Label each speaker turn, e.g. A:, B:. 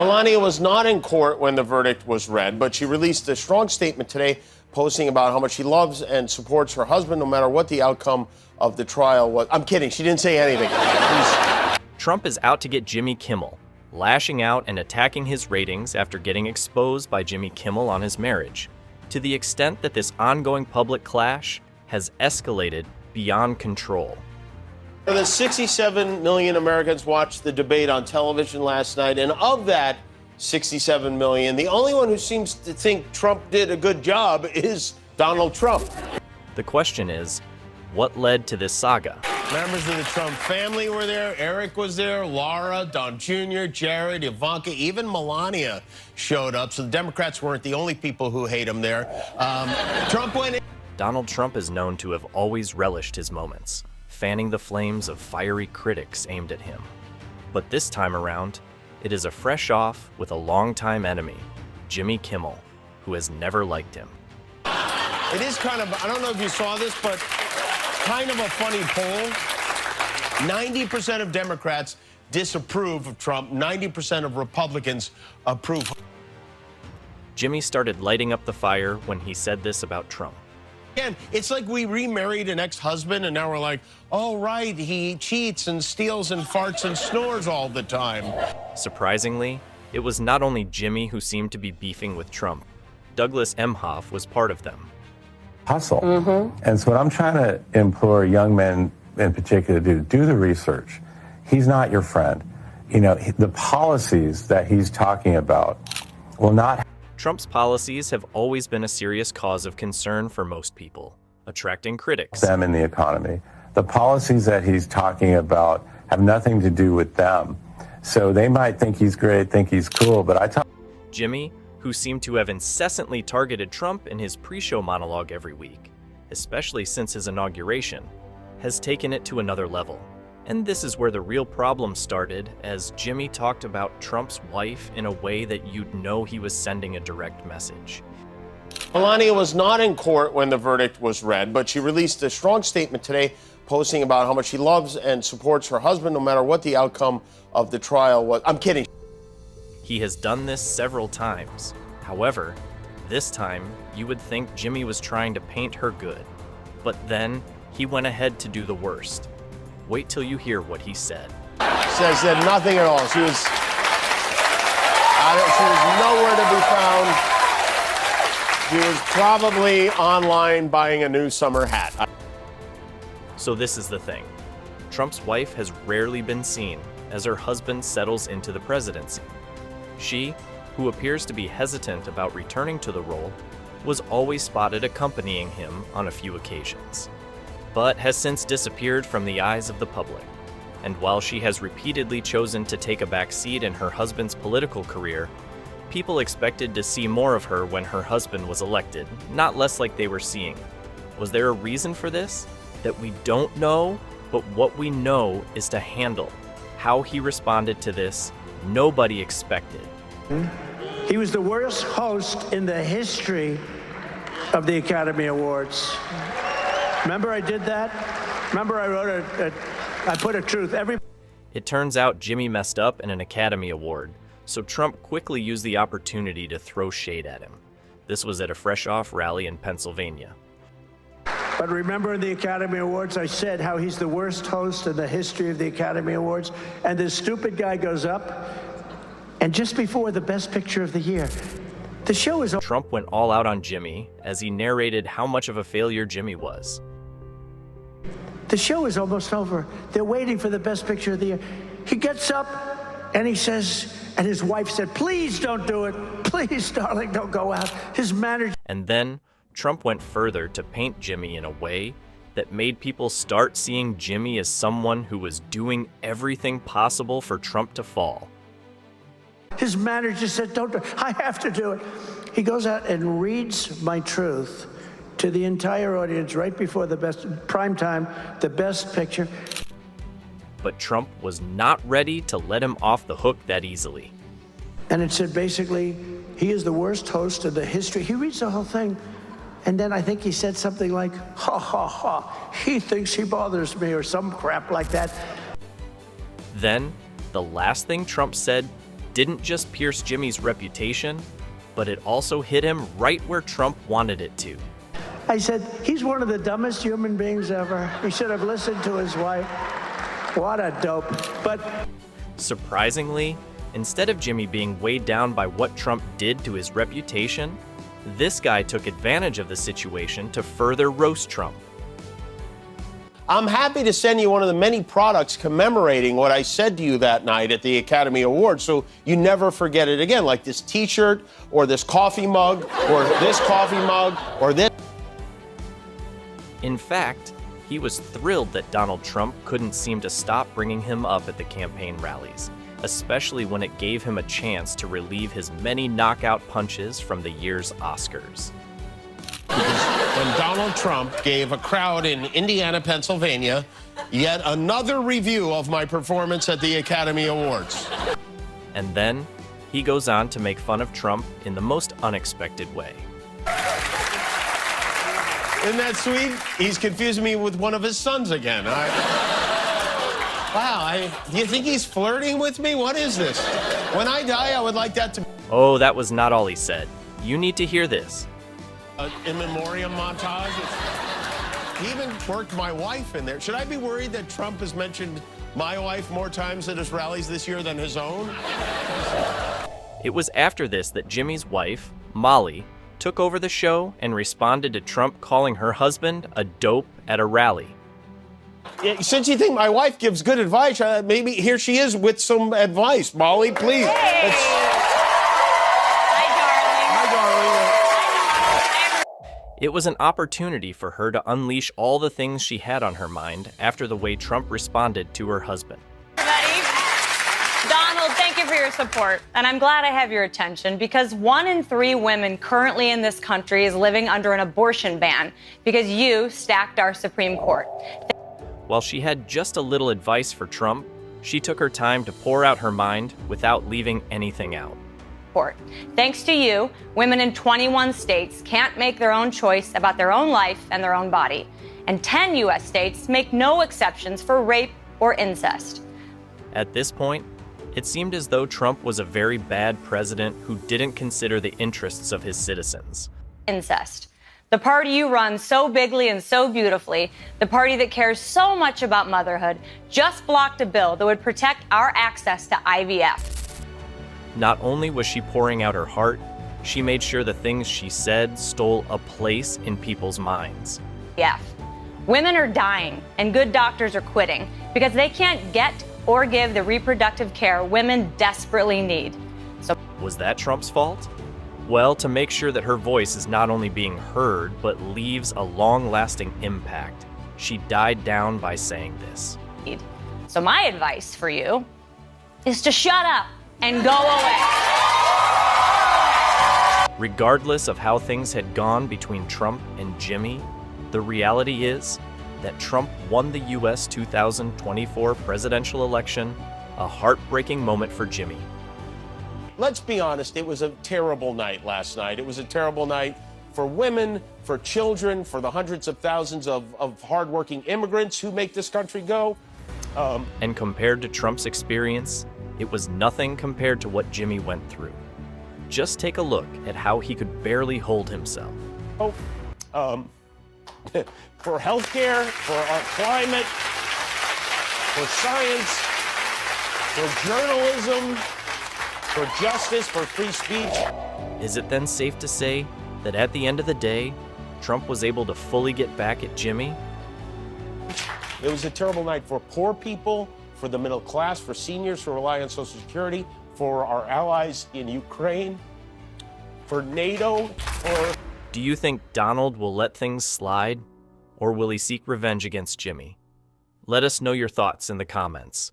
A: Melania was not in court when the verdict was read, but she released a strong statement today, posting about how much she loves and supports her husband no matter what the outcome of the trial was. I'm kidding. She didn't say anything.
B: Trump is out to get Jimmy Kimmel, lashing out and attacking his ratings after getting exposed by Jimmy Kimmel on his marriage, to the extent that this ongoing public clash has escalated beyond control.
A: More than 67 million Americans watched the debate on television last night, and of that 67 million, the only one who seems to think Trump did a good job is Donald Trump.
B: The question is, what led to this saga?
A: Members of the Trump family were there. Eric was there, Laura, Don Jr., Jared, Ivanka, even Melania showed up. So the Democrats weren't the only people who hate him there. Trump went in.
B: Donald Trump is known to have always relished his moments, fanning the flames of fiery critics aimed at him. But this time around, it is a fresh off with a longtime enemy, Jimmy Kimmel, who has never liked him.
A: It is kind of, I don't know if you saw this, but kind of a funny poll. 90% of Democrats disapprove of Trump, 90% of Republicans approve.
B: Jimmy started lighting up the fire when he said this about Trump.
A: Again, it's like we remarried an ex-husband and now we're like, oh, right, he cheats and steals and farts and snores all the time.
B: Surprisingly, it was not only Jimmy who seemed to be beefing with Trump. Douglas Emhoff was part of them.
C: Hustle. And so what I'm trying to implore young men in particular to do the research. He's not your friend. You know, the policies that he's talking about will not.
B: Trump's policies have always been a serious cause of concern for most people, attracting critics.
C: Them in the economy. The policies that he's talking about have nothing to do with them. So they might think he's great, think he's cool, but I tell
B: Jimmy, who seemed to have incessantly targeted Trump in his pre-show monologue every week, especially since his inauguration, has taken it to another level. And this is where the real problem started, as Jimmy talked about Trump's wife in a way that you'd know he was sending a direct message.
A: Melania was not in court when the verdict was read, but she released a strong statement today, posting about how much she loves and supports her husband no matter what the outcome of the trial was. I'm kidding.
B: He has done this several times. However, this time, you would think Jimmy was trying to paint her good. But then, he went ahead to do the worst. Wait till you hear what he said.
A: Said nothing at all. She was nowhere to be found. She was probably online buying a new summer hat.
B: So this is the thing. Trump's wife has rarely been seen as her husband settles into the presidency. She, who appears to be hesitant about returning to the role, was always spotted accompanying him on a few occasions, but has since disappeared from the eyes of the public. And while she has repeatedly chosen to take a back seat in her husband's political career, people expected to see more of her when her husband was elected, not less like they were seeing. Was there a reason for this? That we don't know, but what we know is to handle. How he responded to this, nobody expected.
D: He was the worst host in the history of the Academy Awards. Remember I did that? Remember I wrote I put a truth.
B: It turns out Jimmy messed up in an Academy Award, so Trump quickly used the opportunity to throw shade at him. This was at a fresh-off rally in Pennsylvania.
D: But remember in the Academy Awards, I said how he's the worst host in the history of the Academy Awards, and this stupid guy goes up, and just before the Best Picture of the Year, the show is...
B: Trump went all out on Jimmy as he narrated how much of a failure Jimmy was.
D: The show is almost over. They're waiting for the Best Picture of the Year. He gets up and he says, and his wife said, please don't do it. Please, darling, don't go out. His manager...
B: And then Trump went further to paint Jimmy in a way that made people start seeing Jimmy as someone who was doing everything possible for Trump to fall.
D: His manager said, don't do it. I have to do it. He goes out and reads my truth to the entire audience right before the best prime time, the Best Picture.
B: But Trump was not ready to let him off the hook that easily.
D: And it said basically, he is the worst host in the history. He reads the whole thing. And then I think he said something like, ha, ha, ha, he thinks he bothers me, or some crap like that.
B: Then, the last thing Trump said didn't just pierce Jimmy's reputation, but it also hit him right where Trump wanted it to.
D: I said, he's one of the dumbest human beings ever. He should have listened to his wife. What a dope. But
B: surprisingly, instead of Jimmy being weighed down by what Trump did to his reputation, this guy took advantage of the situation to further roast Trump.
A: I'm happy to send you one of the many products commemorating what I said to you that night at the Academy Awards, so you never forget it again, like this T-shirt or this coffee mug or this coffee mug or this.
B: In fact, he was thrilled that Donald Trump couldn't seem to stop bringing him up at the campaign rallies, especially when it gave him a chance to relieve his many knockout punches from the year's Oscars.
A: When Donald Trump gave a crowd in Indiana, Pennsylvania, yet another review of my performance at the Academy Awards.
B: And then he goes on to make fun of Trump in the most unexpected way.
A: Isn't that sweet? He's confusing me with one of his sons again. Do you think he's flirting with me? What is this? When I die, I would like that to...
B: Oh, that was not all he said. You need to hear this.
A: In memoriam montage. He even worked my wife in there. Should I be worried that Trump has mentioned my wife more times at his rallies this year than his own?
B: It was after this that Jimmy's wife, Molly, took over the show and responded to Trump calling her husband a dope at a rally.
A: Yeah, since you think my wife gives good advice, maybe here she is with some advice. Molly, please.
E: Hey. Hi,
A: Hi, darling.
B: It was an opportunity for her to unleash all the things she had on her mind after the way Trump responded to her husband.
E: everybody. Donald, thank you for your support. And I'm glad I have your attention because 1 in 3 women currently in this country is living under an abortion ban because you stacked our Supreme Court.
B: While she had just a little advice for Trump, she took her time to pour out her mind without leaving anything out.
E: Thanks to you, women in 21 states can't make their own choice about their own life and their own body. And 10 U.S. states make no exceptions for rape or incest.
B: At this point, it seemed as though Trump was a very bad president who didn't consider the interests of his citizens.
E: Incest. The party you run so bigly and so beautifully, the party that cares so much about motherhood, just blocked a bill that would protect our access to IVF.
B: Not only was she pouring out her heart, she made sure the things she said stole a place in people's minds.
E: Women are dying and good doctors are quitting because they can't get or give the reproductive care women desperately need. So,
B: was that Trump's fault? Well, to make sure that her voice is not only being heard, but leaves a long-lasting impact, she died down by saying this.
E: So my advice for you is to shut up and go away.
B: Regardless of how things had gone between Trump and Jimmy, the reality is that Trump won the U.S. 2024 presidential election, a heartbreaking moment for Jimmy.
A: Let's be honest, it was a terrible night last night. It was a terrible night for women, for children, for the hundreds of thousands of hardworking immigrants who make this country go.
B: And compared to Trump's experience, it was nothing compared to what Jimmy went through. Just take a look at how he could barely hold himself.
A: For healthcare, for our climate, for science, for journalism, for justice, for free speech.
B: Is it then safe to say that at the end of the day, Trump was able to fully get back at Jimmy?
A: It was a terrible night for poor people, for the middle class, for seniors who rely on Social Security, for our allies in Ukraine, for NATO, for...
B: Do you think Donald will let things slide, or will he seek revenge against Jimmy? Let us know your thoughts in the comments.